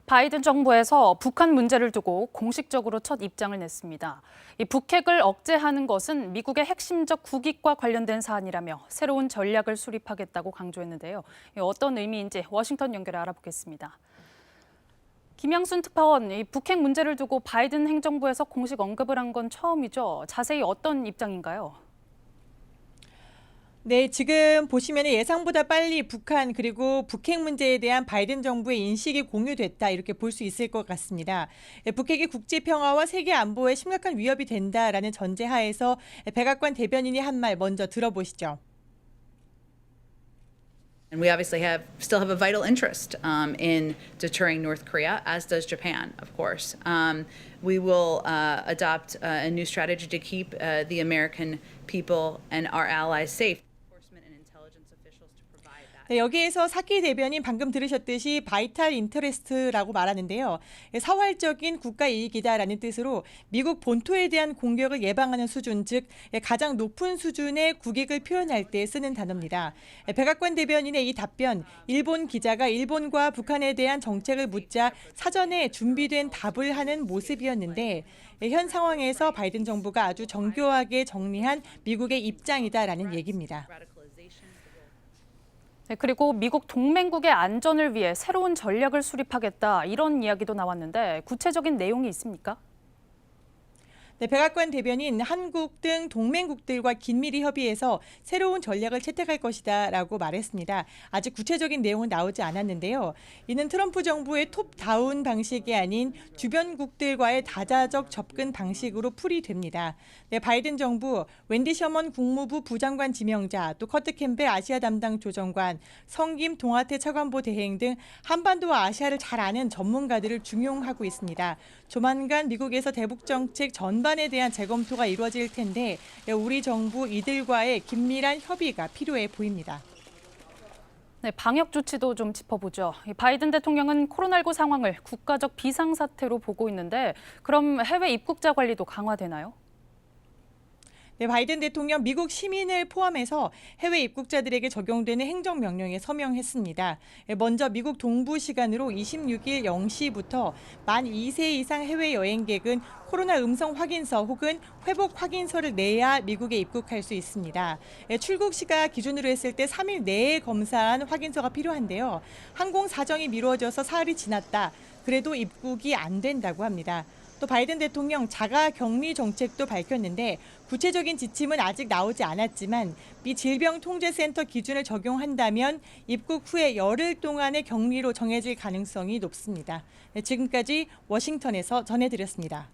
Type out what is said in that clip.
바이든 정부에서 북한 문제를 두고 공식적으로 첫 입장을 냈습니다. 이 북핵을 억제하는 것은 미국의 핵심적 국익과 관련된 사안이라며 새로운 전략을 수립하겠다고 강조했는데요. 어떤 의미인지 워싱턴 연결해 알아보겠습니다. 김양순 특파원, 이 북핵 문제를 두고 바이든 행정부에서 공식 언급을 한 건 처음이죠. 자세히 어떤 입장인가요? 네, 지금 보시면 예상보다 빨리 북한 그리고 북핵 문제에 대한 바이든 정부의 인식이 공유됐다 이렇게 볼 수 있을 것 같습니다. 북핵이 국제 평화와 세계 안보에 심각한 위협이 된다라는 전제하에서 백악관 대변인이 한 말 먼저 들어보시죠. And we obviously still have a vital interest in deterring North Korea, as does Japan, of course. We will adopt a new strategy to keep the American people and our allies safe. Enforcement and intelligence officials to provide that. 네, 여기에서 사키 대변인 방금 들으셨듯이 바이탈 인터레스트라고 말하는데요. 사활적인 국가 이익이다라는 뜻으로 미국 본토에 대한 공격을 예방하는 수준, 즉 가장 높은 수준의 국익을 표현할 때 쓰는 단어입니다. 백악관 대변인의 이 답변, 일본 기자가 일본과 북한에 대한 정책을 묻자 사전에 준비된 답을 하는 모습이었는데 현 상황에서 바이든 정부가 아주 정교하게 정리한 미국의 입장이다라는 얘기입니다. 네, 그리고 미국 동맹국의 안전을 위해 새로운 전략을 수립하겠다 이런 이야기도 나왔는데 구체적인 내용이 있습니까? 네, 백악관 대변인 한국 등 동맹국들과 긴밀히 협의해서 새로운 전략을 채택할 것이다라고 말했습니다. 아직 구체적인 내용은 나오지 않았는데요. 이는 트럼프 정부의 톱다운 방식이 아닌 주변국들과의 다자적 접근 방식으로 풀이됩니다. 네, 바이든 정부, 웬디 셔먼 국무부 부장관 지명자, 또 커트 캠벨 아시아 담당 조정관, 성김 동아태 차관보 대행 등 한반도와 아시아를 잘 아는 전문가들을 중용하고 있습니다. 조만간 미국에서 대북 정책 전반에 대한 재검토가 이루어질 텐데 우리 정부 이들과의 긴밀한 협의가 필요해 보입니다. 네, 방역 조치도 좀 짚어보죠. 바이든 대통령은 코로나19 상황을 국가적 비상사태로 보고 있는데 그럼 해외 입국자 관리도 강화되나요? 네, 바이든 대통령 미국 시민을 포함해서 해외 입국자들에게 적용되는 행정명령에 서명했습니다. 먼저 미국 동부 시간으로 26일 0시부터 만 2세 이상 해외 여행객은 코로나 음성 확인서 혹은 회복 확인서를 내야 미국에 입국할 수 있습니다. 출국 시가 기준으로 했을 때 3일 내에 검사한 확인서가 필요한데요. 항공 사정이 미뤄져서 사흘이 지났다. 그래도 입국이 안 된다고 합니다. 또 바이든 대통령 자가 격리 정책도 밝혔는데 구체적인 지침은 아직 나오지 않았지만 미 질병통제센터 기준을 적용한다면 입국 후에 열흘 동안의 격리로 정해질 가능성이 높습니다. 지금까지 워싱턴에서 전해드렸습니다.